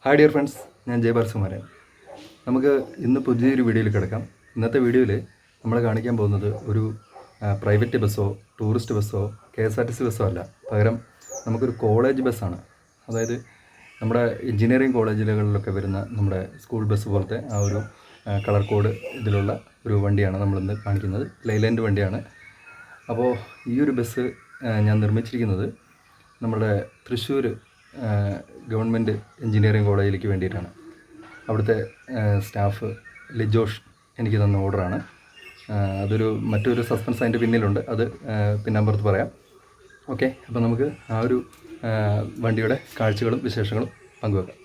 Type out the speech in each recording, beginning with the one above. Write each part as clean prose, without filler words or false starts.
Hi dear friends, ഞാൻ ജയബാലസുകുമാരൻ. നമുക്ക് ഇന്ന് പുതിയൊരു വീഡിയോയിൽ കിടക്കാം. ഇന്നത്തെ വീഡിയോയിൽ നമ്മൾ കാണിക്കാൻ പോകുന്നത് ഒരു പ്രൈവറ്റ് ബസ്സോ ടൂറിസ്റ്റ് ബസ്സോ KSRTC ബസ്സോ അല്ല, പകരം നമുക്കൊരു കോളേജ് ബസ്സാണ്. അതായത് നമ്മുടെ എഞ്ചിനീയറിംഗ് കോളേജുകളിലൊക്കെ വരുന്ന നമ്മുടെ സ്കൂൾ ബസ് പോലത്തെ ആ ഒരു കളർ കോഡ് ഇതിലുള്ള ഒരു വണ്ടിയാണ് നമ്മളിന്ന് കാണിക്കുന്നത്. ലൈലാൻഡ് വണ്ടിയാണ്. അപ്പോൾ ഈ ഒരു ബസ് ഞാൻ നിർമ്മിച്ചിരിക്കുന്നത് നമ്മുടെ തൃശ്ശൂർ ഗവൺമെൻറ് എഞ്ചിനീയറിംഗ് കോളേജിലേക്ക് വേണ്ടിയിട്ടാണ്. അവിടുത്തെ സ്റ്റാഫ് ലിജോഷ് എനിക്ക് തന്ന ഓർഡറാണ്. അതൊരു മറ്റൊരു സസ്പെൻസ് അതിൻ്റെ പിന്നിലുണ്ട്, അത് പിന്നമ്പുറത്ത് പറയാം. ഓക്കെ, അപ്പോൾ നമുക്ക് ആ ഒരു വണ്ടിയുടെ കാഴ്ചകളും വിശേഷങ്ങളും പങ്കുവെക്കാം.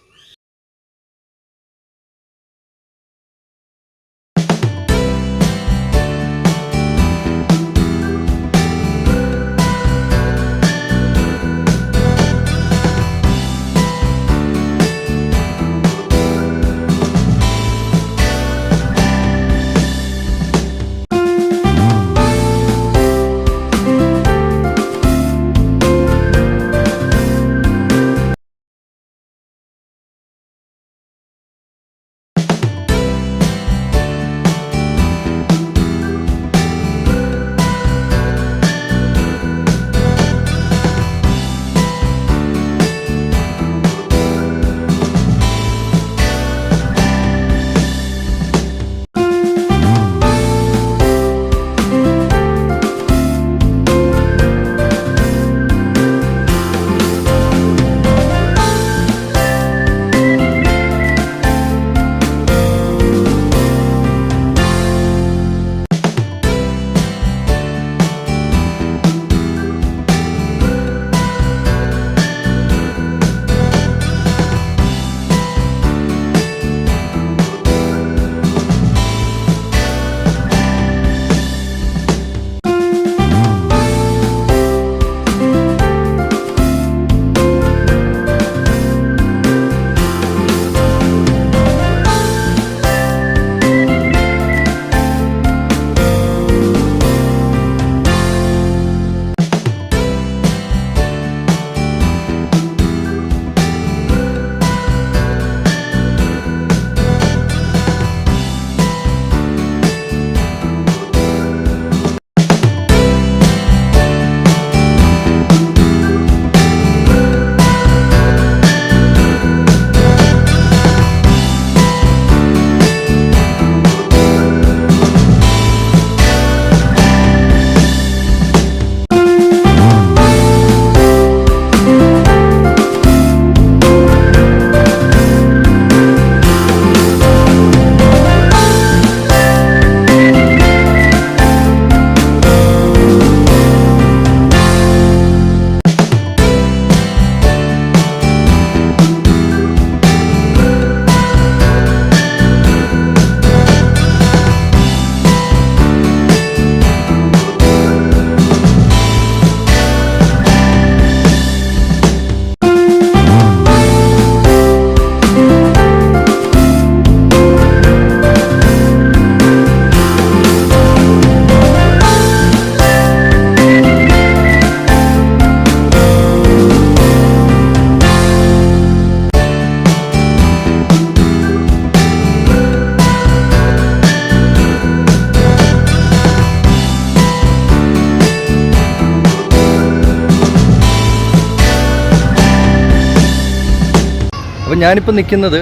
അപ്പോൾ ഞാനിപ്പോൾ നിൽക്കുന്നത്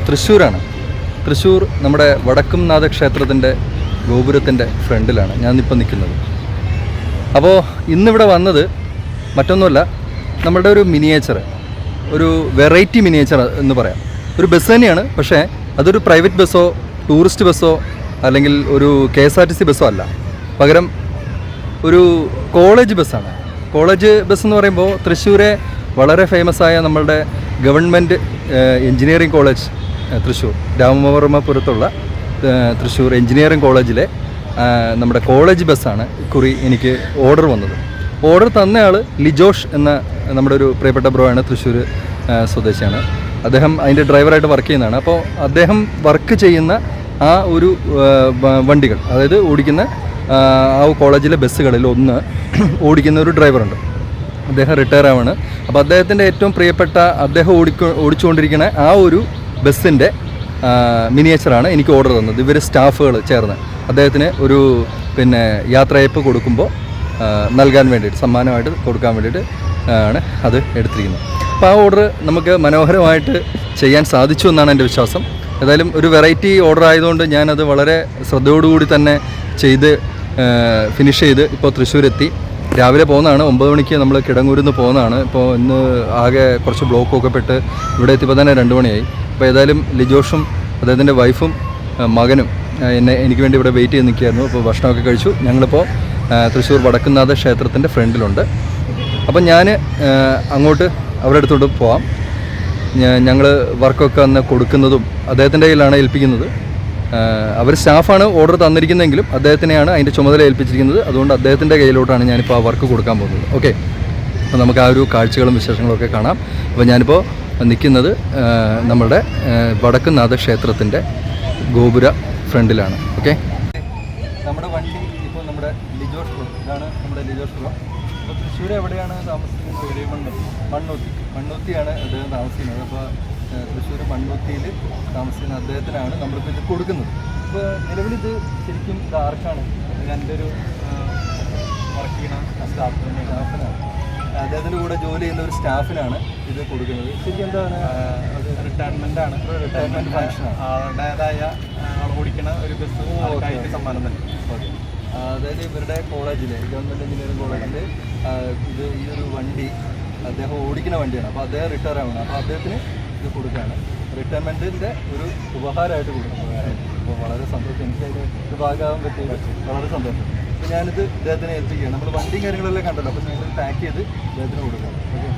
തൃശ്ശൂരാണ്. തൃശ്ശൂർ നമ്മുടെ വടക്കുംനാഥ ക്ഷേത്രത്തിൻ്റെ ഗോപുരത്തിൻ്റെ ഫ്രണ്ടിലാണ് ഞാനിപ്പോൾ നിൽക്കുന്നത്. അപ്പോൾ ഇന്നിവിടെ വന്നത് മറ്റൊന്നുമല്ല, നമ്മളുടെ ഒരു മിനിയേച്ചർ, ഒരു വെറൈറ്റി മിനിയേച്ചർ എന്ന് പറയാം. ഒരു ബസ് തന്നെയാണ്, പക്ഷേ അതൊരു പ്രൈവറ്റ് ബസ്സോ ടൂറിസ്റ്റ് ബസ്സോ അല്ലെങ്കിൽ ഒരു KSRTC ബസ്സോ അല്ല, പകരം ഒരു കോളേജ് ബസ്സാണ്. കോളേജ് ബസ് എന്ന് പറയുമ്പോൾ തൃശ്ശൂരെ വളരെ ഫേമസായ നമ്മളുടെ ഗവൺമെൻറ് എഞ്ചിനീയറിംഗ് കോളേജ് തൃശ്ശൂർ രാമവർമ്മപുരത്തുള്ള തൃശ്ശൂർ എഞ്ചിനീയറിംഗ് കോളേജിലെ നമ്മുടെ കോളേജ് ബസ്സാണ് ഇക്കുറി എനിക്ക് ഓർഡർ വന്നത്. ഓർഡർ തന്നയാൾ ലിജോഷ് എന്ന നമ്മുടെ ഒരു പ്രിയപ്പെട്ട ബ്രോയാണ്, തൃശ്ശൂർ സ്വദേശിയാണ്. അദ്ദേഹം അതിൻ്റെ ഡ്രൈവറായിട്ട് വർക്ക് ചെയ്യുന്നതാണ്. അപ്പോൾ അദ്ദേഹം വർക്ക് ചെയ്യുന്ന ആ ഒരു വണ്ടികൾ, അതായത് ഓടിക്കുന്ന ആ കോളേജിലെ ബസ്സുകളിൽ ഒന്ന് ഓടിക്കുന്ന ഒരു ഡ്രൈവറുണ്ട്. അദ്ദേഹം റിട്ടയർ ആവാണ്. അപ്പോൾ അദ്ദേഹത്തിൻ്റെ ഏറ്റവും പ്രിയപ്പെട്ട അദ്ദേഹം ഓടിച്ചുകൊണ്ടിരിക്കുന്ന ആ ഒരു ബസ്സിൻ്റെ മിനിയേച്ചറാണ് എനിക്ക് ഓർഡർ തന്നത്. ഇവർ സ്റ്റാഫുകൾ ചേർന്ന് അദ്ദേഹത്തിന് ഒരു പിന്നെ യാത്രയയപ്പ് കൊടുക്കുമ്പോൾ നൽകാൻ വേണ്ടിയിട്ട്, സമ്മാനമായിട്ട് കൊടുക്കാൻ വേണ്ടിയിട്ട് ആണ് അത് എടുത്തിരിക്കുന്നത്. അപ്പോൾ ആ ഓർഡർ നമുക്ക് മനോഹരമായിട്ട് ചെയ്യാൻ സാധിച്ചു എന്നാണ് എൻ്റെ വിശ്വാസം. ഏതായാലും ഒരു വെറൈറ്റി ഓർഡർ ആയതുകൊണ്ട് ഞാനത് വളരെ ശ്രദ്ധയോടുകൂടി തന്നെ ചെയ്ത് ഫിനിഷ് ചെയ്ത് ഇപ്പോൾ തൃശ്ശൂരെത്തി. രാവിലെ പോകുന്നതാണ്, 9 മണിക്ക് നമ്മൾ കിടങ്ങൂരിൽ നിന്ന് പോകുന്നതാണ്. ഇപ്പോൾ ഇന്ന് ആകെ കുറച്ച് ബ്ലോക്കൊക്കെ പെട്ട് ഇവിടെ എത്തിയപ്പോൾ തന്നെ 2 മണിയായി. അപ്പോൾ ഏതായാലും ലിജോഷും അദ്ദേഹത്തിൻ്റെ വൈഫും മകനും എനിക്ക് വേണ്ടി ഇവിടെ വെയിറ്റ് ചെയ്ത് നിൽക്കുകയായിരുന്നു. അപ്പോൾ ഭക്ഷണമൊക്കെ കഴിച്ചു. ഞങ്ങളിപ്പോൾ തൃശ്ശൂർ വടക്കുംനാഥ ക്ഷേത്രത്തിൻ്റെ ഫ്രണ്ടിലുണ്ട്. അപ്പം ഞാൻ അങ്ങോട്ട് അവരുടെ അടുത്തോട്ട് പോവാം. ഞങ്ങൾ വർക്കൊക്കെ അന്ന് കൊടുക്കുന്നതും അദ്ദേഹത്തിൻ്റെ കയ്യിലാണ് ഏൽപ്പിക്കുന്നത്. അവർ സ്റ്റാഫാണ് ഓർഡർ തന്നിരിക്കുന്നതെങ്കിലും അദ്ദേഹത്തിനെയാണ് അതിൻ്റെ ചുമതല ഏൽപ്പിച്ചിരിക്കുന്നത്. അതുകൊണ്ട് അദ്ദേഹത്തിൻ്റെ കയ്യിലോട്ടാണ് ഞാനിപ്പോൾ ആ വർക്ക് കൊടുക്കാൻ പോകുന്നത്. ഓക്കെ, അപ്പോൾ നമുക്ക് ആ ഒരു കാഴ്ചകളും വിശേഷങ്ങളും ഒക്കെ കാണാം. അപ്പോൾ ഞാനിപ്പോൾ നിൽക്കുന്നത് നമ്മുടെ വടക്കുംനാഥ ക്ഷേത്രത്തിൻ്റെ ഗോപുര ഫ്രണ്ടിലാണ്. ഓക്കെ, നമ്മുടെ വണ്ടി ഇപ്പോൾ നമ്മുടെ ലിജോഷ്, ഇതാണ് നമ്മുടെ ലിജോഷ്. അപ്പോൾ തൃശ്ശൂർ എവിടെയാണ് താമസിക്കുന്നത്? മണ്ണൂത്തിയാണ് അദ്ദേഹം താമസിക്കുന്നത്. അപ്പോൾ തൃശ്ശൂർ മണ്ണൂത്തിയിൽ താമസിക്കുന്ന അദ്ദേഹത്തിനാണ് നമ്മളിപ്പോൾ ഇത് കൊടുക്കുന്നത്. ഇപ്പോൾ നിലവിലിത് ശരിക്കും ഇത് ആർക്കാണ്? എൻ്റെ ഒരു വർക്ക് ചെയ്യുന്ന സ്റ്റാഫിനാണ്, അദ്ദേഹത്തിൻ്റെ കൂടെ ജോലി ചെയ്യുന്ന ഒരു സ്റ്റാഫിനാണ് ഇത് കൊടുക്കുന്നത്. ശരിക്കും എന്താണ് അത്? റിട്ടയർമെൻ്റ് ഫംഗ്ഷനാണ്. അവരുടേതായ ഓടിക്കുന്ന ഒരു ബസ് സമ്മാനം തന്നെ. ഓക്കെ, അതായത് ഇവരുടെ കോളേജിലെ ഗവൺമെൻറ് എഞ്ചിനീയറിംഗ് കോളേജിൽ ഈ ഒരു വണ്ടി അദ്ദേഹം ഓടിക്കുന്ന വണ്ടിയാണ്. അപ്പോൾ അദ്ദേഹം റിട്ടയർ ആവണം. അപ്പോൾ അദ്ദേഹത്തിന് ഇത് കൊടുക്കുകയാണ്, റിട്ടയർമെൻറ്റിൻ്റെ ഒരു ഉപഹാരമായിട്ട് കൊടുക്കുന്നത്. അപ്പോൾ വളരെ സന്തോഷം, എനിക്കതിൽ ഒരു ഭാഗമാകാൻ പറ്റിയത് വളരെ സന്തോഷം. അപ്പോൾ ഞാനിത് ഇദ്ദേഹത്തിനെ ഏൽപ്പിക്കുകയാണ്. നമ്മൾ വണ്ടിയും കാര്യങ്ങളെല്ലാം കണ്ടല്ലോ, അപ്പോൾ ഞങ്ങൾ പാക്ക് ചെയ്ത് ഇദ്ദേഹത്തിന് കൊടുക്കണം. ഓക്കെ,